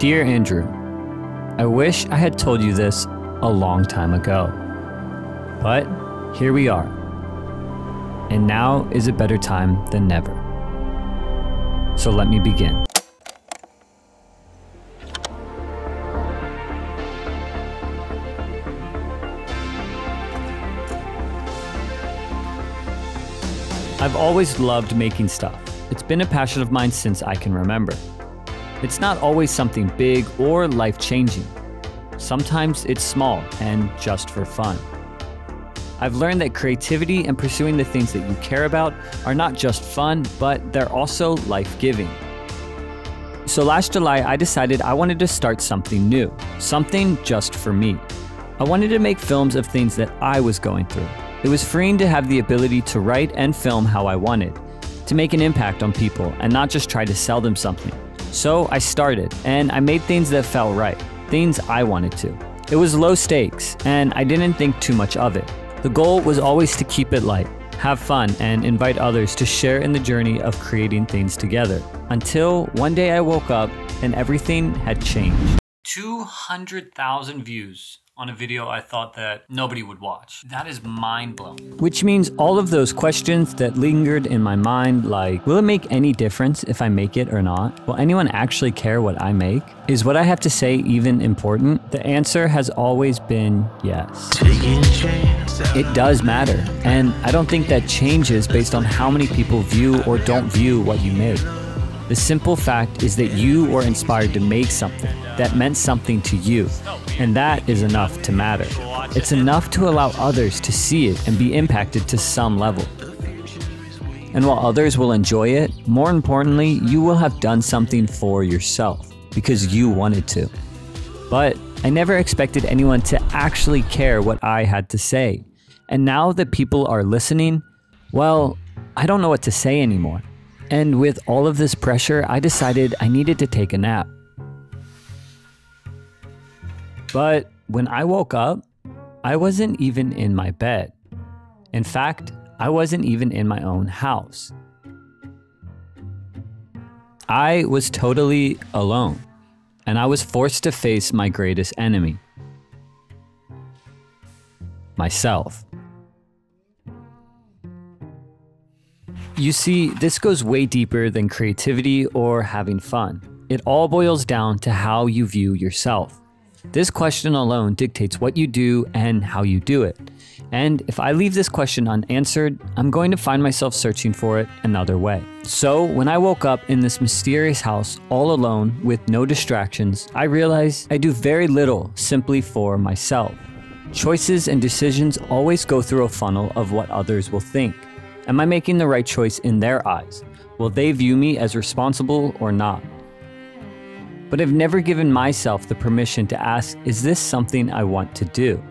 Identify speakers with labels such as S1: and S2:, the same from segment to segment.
S1: Dear Andrew, I wish I had told you this a long time ago, but here we are, and now is a better time than never. So let me begin. I've always loved making stuff. It's been a passion of mine since I can remember. It's not always something big or life-changing. Sometimes it's small and just for fun. I've learned that creativity and pursuing the things that you care about are not just fun, but they're also life-giving. So last July, I decided I wanted to start something new, something just for me. I wanted to make films of things that I was going through. It was freeing to have the ability to write and film how I wanted, to make an impact on people and not just try to sell them something. So I started, and I made things that felt right, things I wanted to. It was low stakes, and I didn't think too much of it. The goal was always to keep it light, have fun, and invite others to share in the journey of creating things together. Until one day I woke up and everything had changed. 200,000 views on a video I thought that nobody would watch. That is mind-blowing. Which means all of those questions that lingered in my mind, like, will it make any difference if I make it or not? Will anyone actually care what I make? Is what I have to say even important? The answer has always been yes. It does matter, and I don't think that changes based on how many people view or don't view what you make. The simple fact is that you were inspired to make something that meant something to you, and that is enough to matter. It's enough to allow others to see it and be impacted to some level. And while others will enjoy it, more importantly, you will have done something for yourself because you wanted to. But I never expected anyone to actually care what I had to say. And now that people are listening, well, I don't know what to say anymore. And with all of this pressure, I decided I needed to take a nap. But when I woke up, I wasn't even in my bed. In fact, I wasn't even in my own house. I was totally alone, and I was forced to face my greatest enemy: myself. You see, this goes way deeper than creativity or having fun. It all boils down to how you view yourself. This question alone dictates what you do and how you do it. And if I leave this question unanswered, I'm going to find myself searching for it another way. So when I woke up in this mysterious house all alone with no distractions, I realized I do very little simply for myself. Choices and decisions always go through a funnel of what others will think. Am I making the right choice in their eyes? Will they view me as responsible or not? But I've never given myself the permission to ask, is this something I want to do?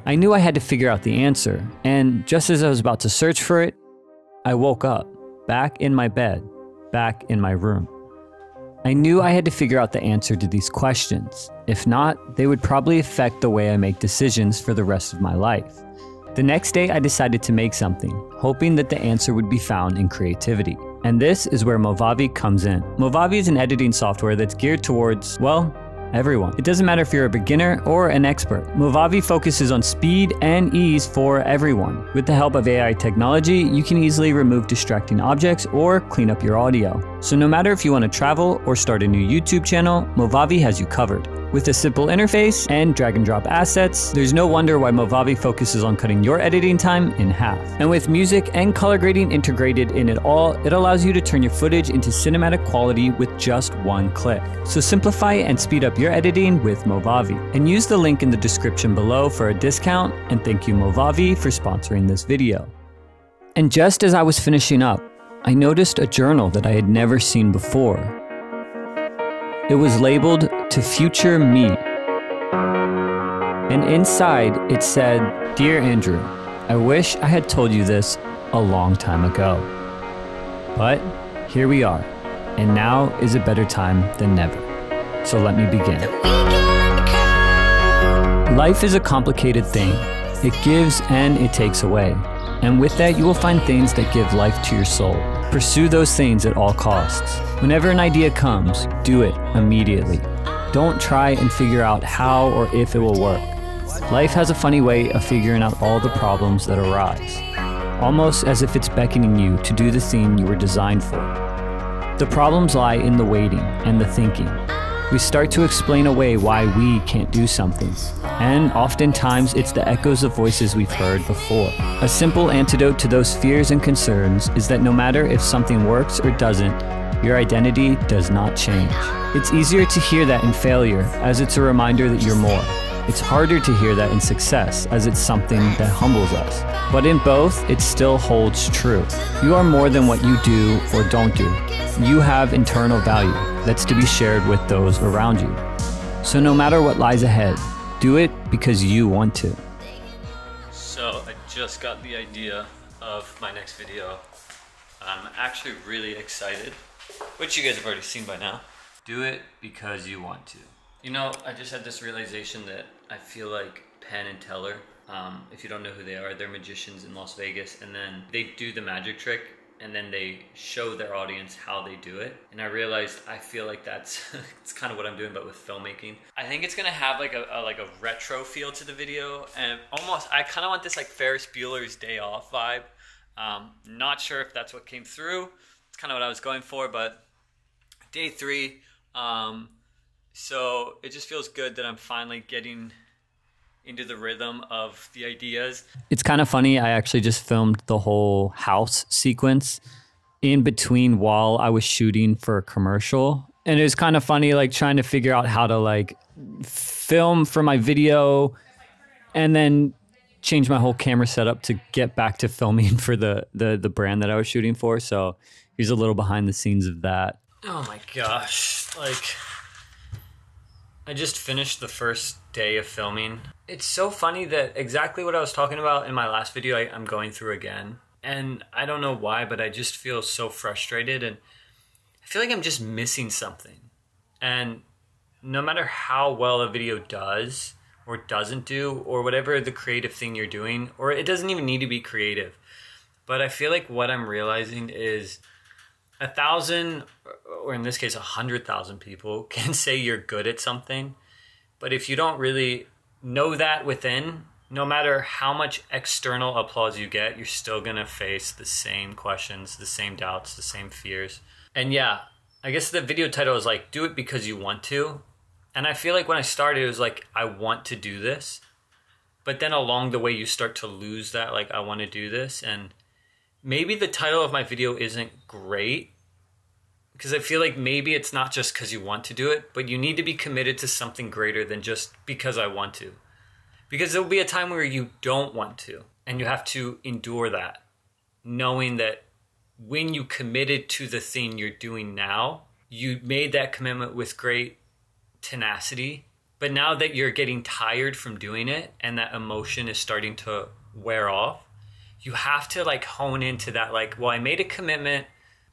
S1: I knew I had to figure out the answer, and just as I was about to search for it, I woke up, back in my bed, back in my room. I knew I had to figure out the answer to these questions. If not, they would probably affect the way I make decisions for the rest of my life. The next day, I decided to make something, hoping that the answer would be found in creativity. And this is where Movavi comes in. Movavi is an editing software that's geared towards, well, everyone. It doesn't matter if you're a beginner or an expert. Movavi focuses on speed and ease for everyone. With the help of AI technology, you can easily remove distracting objects or clean up your audio. So no matter if you want to travel or start a new YouTube channel, Movavi has you covered. With a simple interface and drag and drop assets, there's no wonder why Movavi focuses on cutting your editing time in half. And with music and color grading integrated in it all, it allows you to turn your footage into cinematic quality with just one click. So simplify and speed up your editing with Movavi. And use the link in the description below for a discount, and thank you Movavi for sponsoring this video. And just as I was finishing up, I noticed a journal that I had never seen before. It was labeled "To Future Me." And inside it said, "Dear Andrew, I wish I had told you this a long time ago. But here we are, and now is a better time than never. So let me begin." Life is a complicated thing. It gives and it takes away. And with that, you will find things that give life to your soul. Pursue those things at all costs. Whenever an idea comes, do it immediately. Don't try and figure out how or if it will work. Life has a funny way of figuring out all the problems that arise, almost as if it's beckoning you to do the thing you were designed for. The problems lie in the waiting and the thinking. We start to explain away why we can't do something, and oftentimes it's the echoes of voices we've heard before. A simple antidote to those fears and concerns is that no matter if something works or doesn't, your identity does not change. It's easier to hear that in failure, as it's a reminder that you're more. It's harder to hear that in success, as it's something that humbles us. But in both, it still holds true. You are more than what you do or don't do. You have internal value that's to be shared with those around you. So no matter what lies ahead, do it because you want to. So I just got the idea of my next video. I'm actually really excited, which you guys have already seen by now. Do it because you want to. You know, I just had this realization that I feel like Penn and Teller, if you don't know who they are, they're magicians in Las Vegas, and then they do the magic trick and then they show their audience how they do it. And I realized I feel like that's it's kind of what I'm doing, but with filmmaking. I think it's gonna have like a retro feel to the video, and almost I kind of want this like Ferris Bueller's Day Off vibe. Not sure if that's what came through. It's kind of what I was going for, but day 3. So it just feels good that I'm finally getting into the rhythm of the ideas. It's kind of funny. I actually just filmed the whole house sequence in between while I was shooting for a commercial. And it was kind of funny, like trying to figure out how to like film for my video and then change my whole camera setup to get back to filming for the brand that I was shooting for. So here's a little behind the scenes of that. Oh my gosh. Like, I just finished the first day of filming. It's so funny that exactly what I was talking about in my last video, I'm going through again. And I don't know why, but I just feel so frustrated and I feel like I'm just missing something. And no matter how well a video does or doesn't do, or whatever the creative thing you're doing, or it doesn't even need to be creative, but I feel like what I'm realizing is 1,000, or in this case 100,000 people can say you're good at something, but if you don't really know that within, no matter how much external applause you get, you're still gonna face the same questions, the same doubts, the same fears. And yeah, I guess the video title is like, do it because you want to. And I feel like when I started, it was like, I want to do this. But then along the way, you start to lose that, like, I want to do this. And maybe the title of my video isn't great, because I feel like maybe it's not just because you want to do it, but you need to be committed to something greater than just because I want to. Because there'll be a time where you don't want to, and you have to endure that, knowing that when you committed to the thing you're doing now, you made that commitment with great tenacity, but now that you're getting tired from doing it and that emotion is starting to wear off, you have to like hone into that, like, well, I made a commitment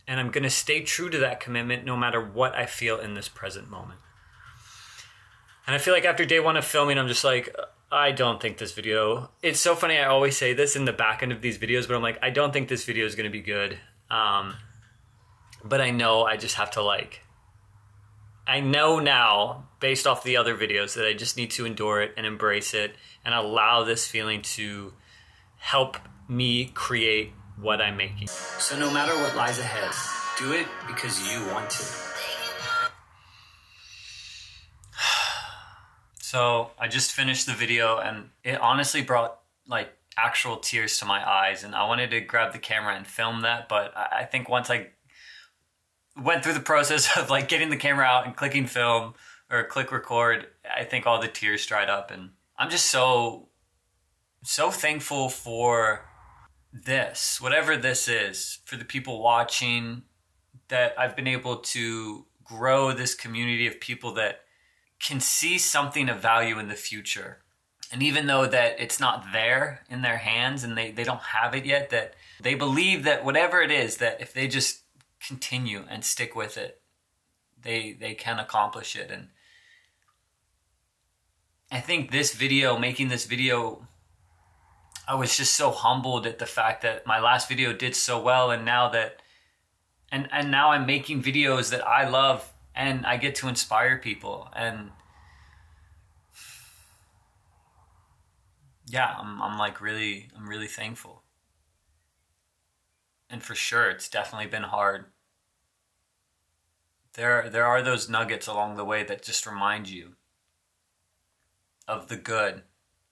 S1: and I'm going to stay true to that commitment no matter what I feel in this present moment. And I feel like after day 1 of filming, I'm just like, I don't think this video, it's so funny, I always say this in the back end of these videos, but I'm like, I don't think this video is going to be good. But I know I just have to like, I know now, based off the other videos, that I just need to endure it and embrace it and allow this feeling to help me create what I'm making. So no matter what lies ahead, do it because you want to. So I just finished the video and it honestly brought like actual tears to my eyes, and I wanted to grab the camera and film that, but I think once I went through the process of like getting the camera out and clicking film or click record, I think all the tears dried up. And I'm just so thankful for this, whatever this is, for the people watching, that I've been able to grow this community of people that can see something of value in the future. And even though that it's not there in their hands and they don't have it yet, that they believe that whatever it is, that if they just continue and stick with it, they can accomplish it. And I think this video, making this video, I was just so humbled at the fact that my last video did so well, and now that And now I'm making videos that I love and I get to inspire people. And yeah, I'm like really thankful. And for sure, it's definitely been hard. There are those nuggets along the way that just remind you of the good,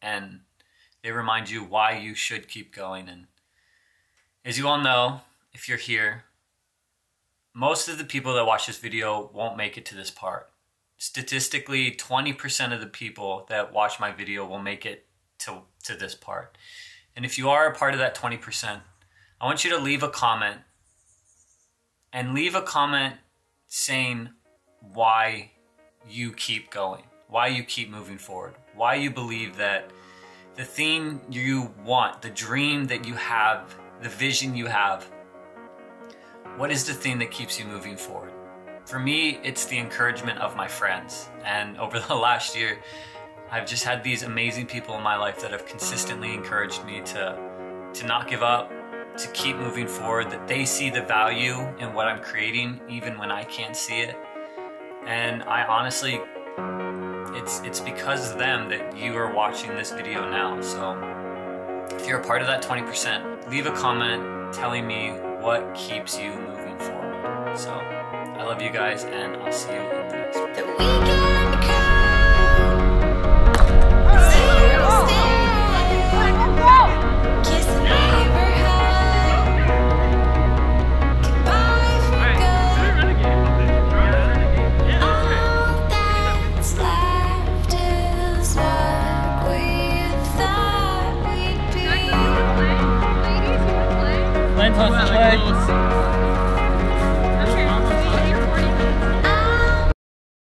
S1: and they remind you why you should keep going. And as you all know, if you're here, most of the people that watch this video won't make it to this part. Statistically, 20% of the people that watch my video will make it to this part. And if you are a part of that 20%, I want you to leave a comment, and leave a comment saying why you keep going, why you keep moving forward, why you believe that the thing you want, the dream that you have, the vision you have, what is the thing that keeps you moving forward? For me, it's the encouragement of my friends. And over the last year, I've just had these amazing people in my life that have consistently encouraged me to not give up, to keep moving forward, that they see the value in what I'm creating even when I can't see it. And I honestly, it's because of them that you are watching this video now. So if you're a part of that 20%, leave a comment telling me what keeps you moving forward. So I love you guys, and I'll see you in the next video.